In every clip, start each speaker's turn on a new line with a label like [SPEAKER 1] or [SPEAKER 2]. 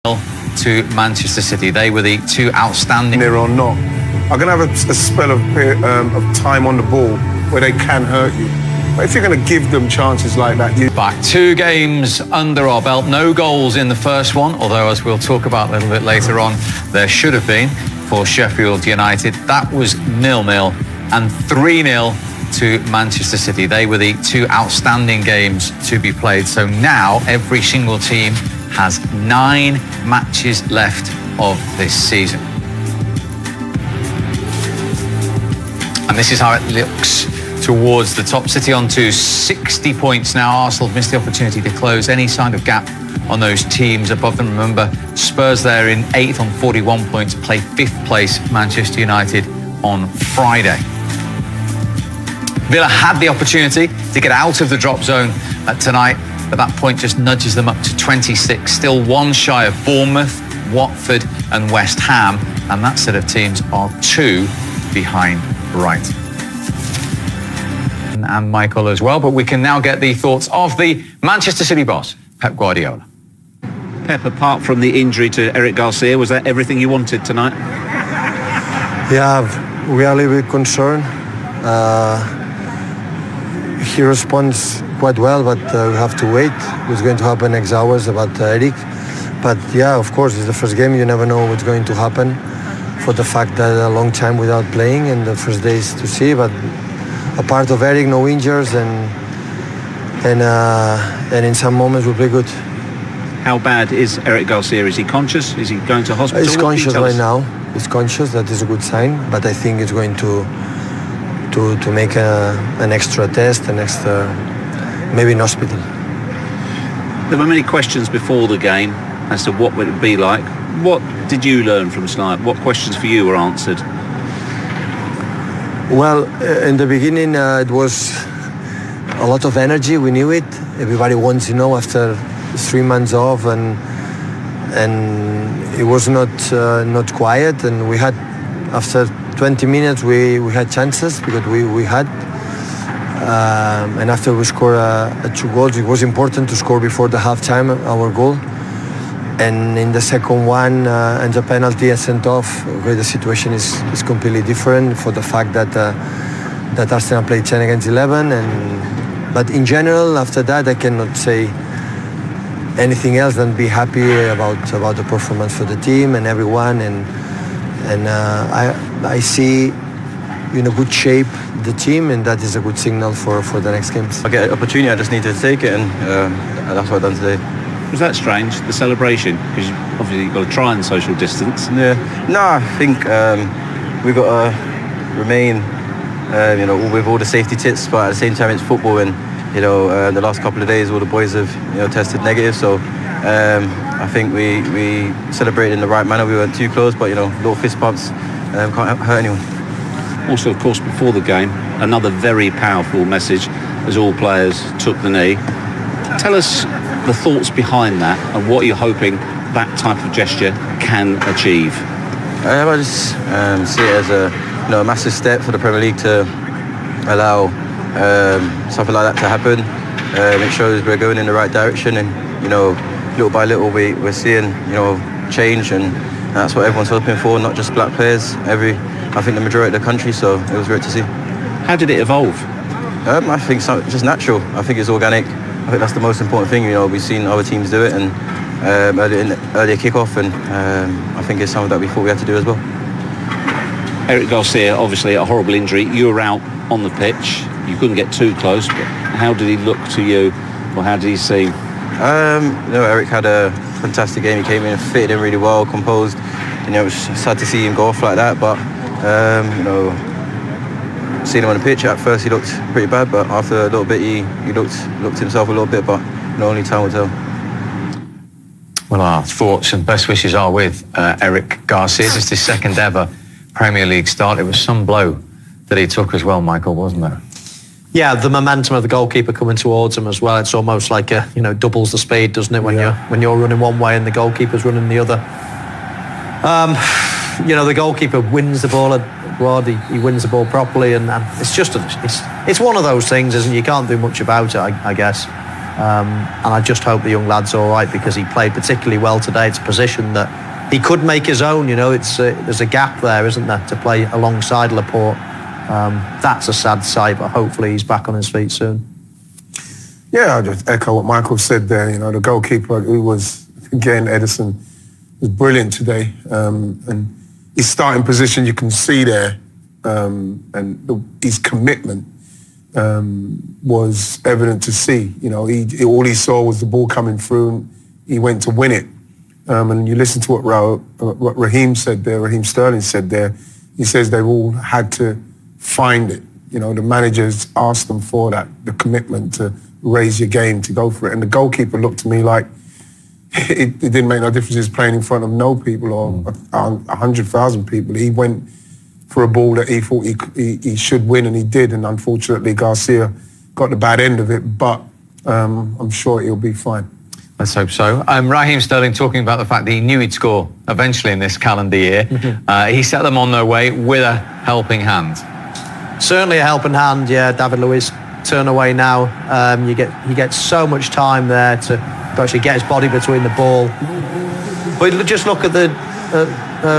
[SPEAKER 1] to Manchester City. They were the two outstanding.
[SPEAKER 2] They're or not. I'm going to have a spell of time on the ball where they can hurt you. But if you're going to give them chances like that,
[SPEAKER 1] Back 2 games under our belt, no goals in the first one, although as we'll talk about a little bit later on, there should have been for Sheffield United. That was 0-0 and 3-0 to Manchester City. They were the two outstanding games to be played. So now every single team has 9 matches left of this season. And this is how it looks towards the top. City on to 60 points now. Arsenal have missed the opportunity to close any kind of gap on those teams above them. Remember, Spurs there in 8th on 41 points, play 5th place Manchester United on Friday. Villa had the opportunity to get out of the drop zone tonight, but that point just nudges them up to 26, still 1 shy of Bournemouth, Watford and West Ham, and that set of teams are 2 behind Brighton. And Mikel as well, but we can now get the thoughts of the Manchester City boss, Pep Guardiola.
[SPEAKER 3] Pep, apart from the injury to Eric Garcia, was that everything you wanted tonight?
[SPEAKER 4] Yeah, we are a little bit concerned. He responds quite well, but we have to wait. What's going to happen next hours about Eric. But yeah, of course, it's the first game. You never know what's going to happen for the fact that a long time without playing and the first days to see. But a part of Eric, no injuries, and in some moments will play good.
[SPEAKER 3] How bad is Eric Garcia? Is he conscious? Is he going to hospital?
[SPEAKER 4] He's conscious right now. He's conscious. That is a good sign. But I think it's going to make an extra test, maybe in hospital.
[SPEAKER 3] There were many questions before the game as to what would it be like. What did you learn from tonight? What questions for you were answered?
[SPEAKER 4] Well, in the beginning, it was a lot of energy. We knew it. Everybody wants to know after 3 months off, and it was not quiet. And we had, after 20 minutes, we had chances because we had. And after we scored 2 goals, it was important to score before the halftime, our goal. And in the second one, and the penalty and sent off, where the situation is completely different for the fact that Arsenal played 10 against 11. But in general, after that, I cannot say anything else than be happy about the performance for the team and everyone. And I see in a good shape the team, and that is a good signal for the next games.
[SPEAKER 5] I get an opportunity, I just need to take it, and that's what I've done today.
[SPEAKER 3] Was that strange, the celebration? Because obviously you've got to try and social distance.
[SPEAKER 5] Yeah. No, I think we've got to remain, with all the safety tips, but at the same time it's football, and the last couple of days all the boys have tested negative, so I think we celebrated in the right manner. We weren't too close, but little fist bumps can't hurt anyone.
[SPEAKER 3] Also, of course, before the game, another very powerful message as all players took the knee. Tell us the thoughts behind that and what you're hoping that type of gesture can achieve.
[SPEAKER 5] I just see it as a massive step for the Premier League to allow something like that to happen. It shows we're going in the right direction, and little by little we're seeing change, and that's what everyone's hoping for, not just black players. I think the majority of the country, so it was great to see.
[SPEAKER 3] How did it evolve?
[SPEAKER 5] I think just natural. I think it's organic. I think that's the most important thing. We've seen other teams do it, and earlier kick-off, and I think it's something that we thought we had to do as well.
[SPEAKER 3] Eric Garcia, obviously a horrible injury. You were out on the pitch. You couldn't get too close, but how did he look to you, or how did he seem?
[SPEAKER 5] Eric had a fantastic game. He came in and fitted in really well, composed. It was sad to see him go off like that, but seeing him on the pitch, at first he looked pretty bad, but after a little bit he looked himself a little bit, but only time will tell.
[SPEAKER 1] Well, our thoughts and best wishes are with Eric Garcia. This is his 2nd ever Premier League start. It was some blow that he took as well, Michael, wasn't there?
[SPEAKER 6] Yeah, the momentum of the goalkeeper coming towards him as well. It's almost like doubles the speed, doesn't it, when you're running one way and the goalkeeper's running the other. The goalkeeper wins the ball abroad. He wins the ball properly, and it's just it's one of those things, isn't it? You can't do much about it, I guess. And I just hope the young lad's all right, because he played particularly well today. It's a position that he could make his own. You know, there's a gap there, isn't there, to play alongside Laporte. That's a sad sight, but hopefully he's back on his feet soon.
[SPEAKER 2] Yeah, I just echo what Michael said there. You know, the goalkeeper, who was, again, Edison, was brilliant today. And his starting position, you can see there, and his commitment was evident to see. You know, all he saw was the ball coming through, and he went to win it. And you listen to what Raheem said there, Raheem Sterling said there. He says they've all had to find it. You know, the managers asked them for that, the commitment to raise your game, to go for it. And the goalkeeper looked to me like it didn't make no difference. He was playing in front of no people or 100,000 people. He went for a ball that he thought he should win, and he did. And unfortunately, Garcia got the bad end of it, but I'm sure he'll be fine.
[SPEAKER 1] Let's hope so. Raheem Sterling talking about the fact that he knew he'd score eventually in this calendar year. He set them on their way with a helping hand.
[SPEAKER 6] Certainly a helping hand, yeah. David Luiz turn away now. He gets so much time there to actually get his body between the ball. But just look at the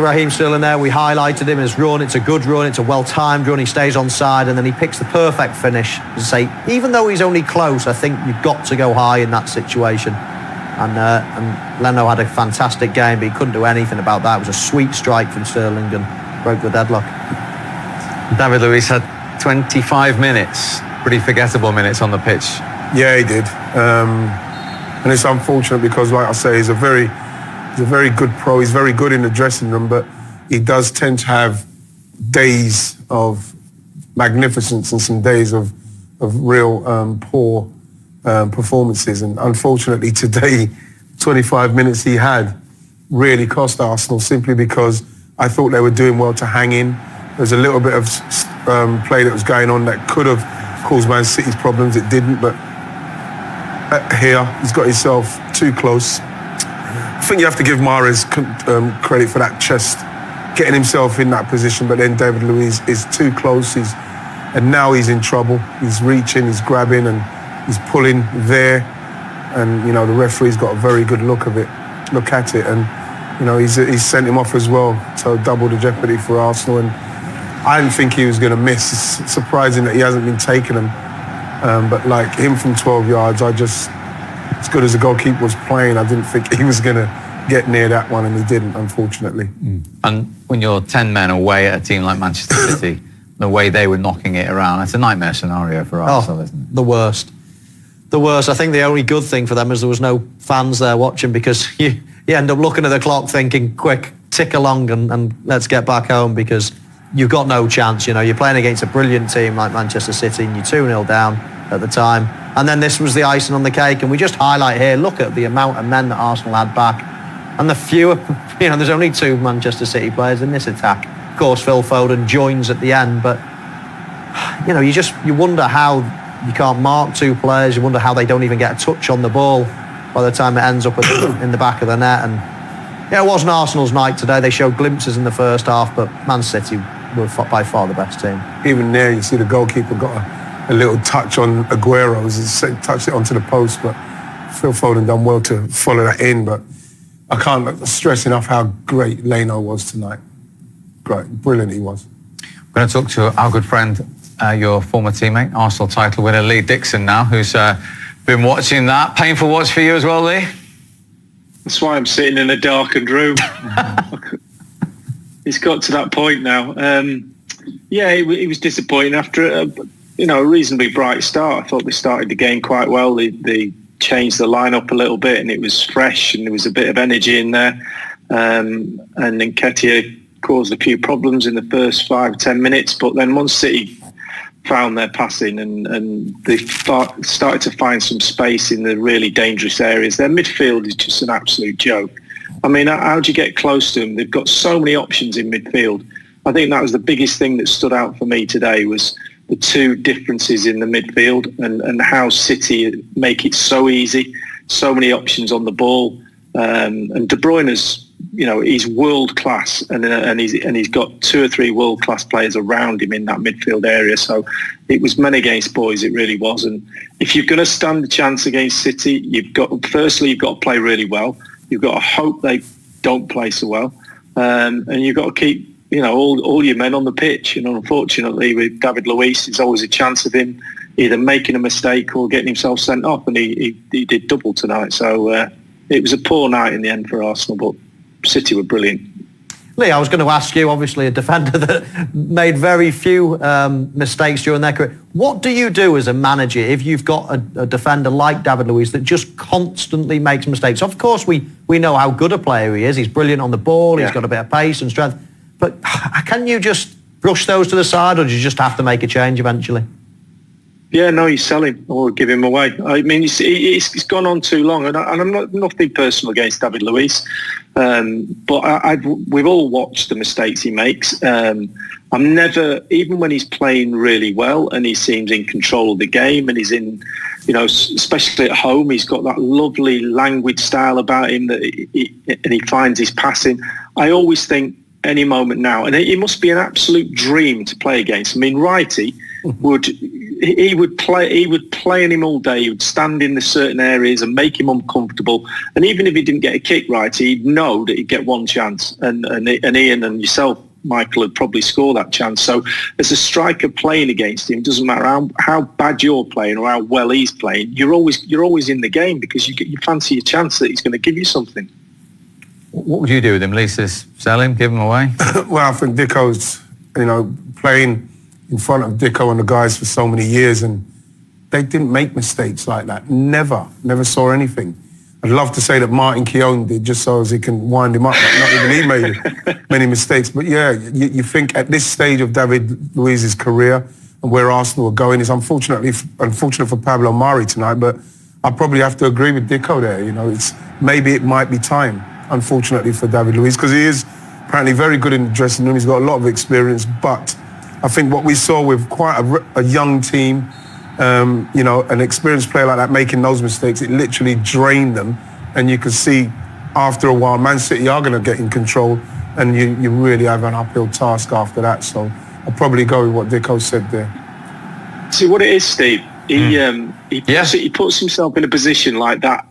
[SPEAKER 6] Raheem Sterling there. We highlighted him as run. It's a good run. It's a well-timed run. He stays on side, and then he picks the perfect finish. As I say, even though he's only close, I think you've got to go high in that situation. And Leno had a fantastic game, but he couldn't do anything about that. It was a sweet strike from Sterling and broke the deadlock.
[SPEAKER 1] David Luiz had 25 minutes, pretty forgettable minutes on the pitch.
[SPEAKER 2] Yeah, he did. And it's unfortunate because, like I say, he's a very good pro. He's very good in the dressing room, but he does tend to have days of magnificence and some days of real poor performances. And unfortunately today, 25 minutes he had really cost Arsenal, simply because I thought they were doing well to hang in. There's a little bit of play that was going on that could have caused Man City's problems. It didn't, but here he's got himself too close. I think you have to give Mahrez credit for that, chest getting himself in that position, but then David Luiz is too close. And now he's in trouble. He's reaching, he's grabbing, and he's pulling there. And you know, the referee's got a very good look at it, and you know, he's sent him off as well, so double the jeopardy for Arsenal. And I didn't think he was going to miss. It's surprising that he hasn't been taking them. But like him from 12 yards, as good as the goalkeeper was playing, I didn't think he was going to get near that one, and he didn't, unfortunately.
[SPEAKER 1] And when you're 10 men away at a team like Manchester City, the way they were knocking it around, it's a nightmare scenario for Arsenal, isn't it?
[SPEAKER 6] The worst. I think the only good thing for them is there was no fans there watching, because you end up looking at the clock thinking, quick, tick along and let's get back home, because you've got no chance. You know, you're playing against a brilliant team like Manchester City, and you're 2-0 down at the time. And then this was the icing on the cake. And we just highlight here, look at the amount of men that Arsenal had back. And the fewer, you know, there's only 2 Manchester City players in this attack. Of course, Phil Foden joins at the end, but, you know, you wonder how you can't mark 2 players. You wonder how they don't even get a touch on the ball by the time it ends up in the back of the net. And yeah, it wasn't Arsenal's night today. They showed glimpses in the first half, but Man City were by far the best team.
[SPEAKER 2] Even there, you see the goalkeeper got a little touch on Aguero's, touched it onto the post, but Phil Foden done well to follow that in. But I can't stress enough how great Leno was tonight. Great, brilliant he was.
[SPEAKER 1] We're going to talk to our good friend, your former teammate, Arsenal title winner Lee Dixon now, who's been watching that. Painful watch for you as well, Lee?
[SPEAKER 7] That's why I'm sitting in a darkened room. It's got to that point now. Yeah, he was disappointing after a reasonably bright start. I thought they started the game quite well. They changed the lineup a little bit, and it was fresh, and there was a bit of energy in there. And then Nketiah caused a few problems in the first 5-10 minutes, but then once City found their passing and they started to find some space in the really dangerous areas, their midfield is just an absolute joke. I mean, how do you get close to them? They've got so many options in midfield. I think that was the biggest thing that stood out for me today, was the 2 differences in the midfield and how City make it so easy, so many options on the ball. And De Bruyne's he's world class, and he's got 2 or 3 world class players around him in that midfield area. So it was men against boys. It really was. And if you're going to stand a chance against City, you've got to play really well. You've got to hope they don't play so well, and you've got to keep all your men on the pitch. And unfortunately, with David Luiz, there's always a chance of him either making a mistake or getting himself sent off, and he did double tonight. So it was a poor night in the end for Arsenal, but City were brilliant.
[SPEAKER 6] Lee, I was going to ask you, obviously a defender that made very few mistakes during their career. What do you do as a manager if you've got a defender like David Luiz that just constantly makes mistakes? Of course, we know how good a player he is. He's brilliant on the ball. He's got a bit of pace and strength. But can you just brush those to the side, or do you just have to make a change eventually?
[SPEAKER 7] Yeah, no, you sell him or give him away. I mean, it's gone on too long, and I'm not nothing personal against David Luiz, but we've all watched the mistakes he makes. I'm never, even when he's playing really well and he seems in control of the game, and he's in, especially at home, he's got that lovely language style about him and he finds his passing. I always think any moment now, and it must be an absolute dream to play against. I mean, Wrighty would play in him all day. He would stand in the certain areas and make him uncomfortable. And even if he didn't get a kick right, he'd know that he'd get one chance. And Ian and yourself, Michael, would probably score that chance. So as a striker playing against him, doesn't matter how bad you're playing or how well he's playing, you're always in the game because you fancy a chance that he's going to give you something.
[SPEAKER 1] What would you do with him, Lisa? Sell him, give him away?
[SPEAKER 2] Well, I think Dicko's, playing in front of Dicko and the guys for so many years, and they didn't make mistakes like that. Never saw anything. I'd love to say that Martin Keown did, just so as he can wind him up, but not even he made many mistakes. But yeah, you think at this stage of David Luiz's career and where Arsenal are going, is unfortunate for Pablo Mari tonight, but I probably have to agree with Dicko there. Maybe it might be time, unfortunately, for David Luiz, because he is apparently very good in the dressing room. He's got a lot of experience, but I think what we saw with quite a young team, an experienced player like that making those mistakes, it literally drained them. And you could see after a while, Man City are going to get in control, and you really have an uphill task after that. So I'll probably go with what Dicko said there.
[SPEAKER 7] See what it is, Steve. He puts himself in a position like that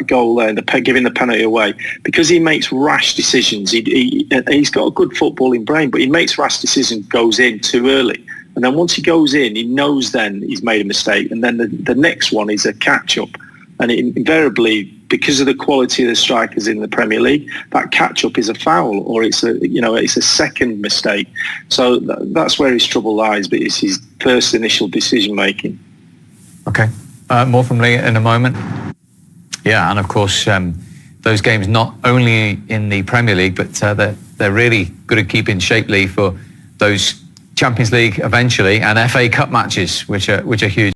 [SPEAKER 7] goal there, giving the penalty away, because he makes rash decisions. He's got a good footballing brain, but he makes rash decisions, goes in too early. And then once he goes in, he knows then he's made a mistake. And then the next one is a catch-up. And invariably, because of the quality of the strikers in the Premier League, that catch-up is a foul, or it's a second mistake. So that's where his trouble lies, but it's his first initial decision-making.
[SPEAKER 1] Okay. More from Lee in a moment. Yeah, and of course, those games not only in the Premier League, but they're really good at keeping shape, Lee, for those Champions League eventually and FA Cup matches, which are huge.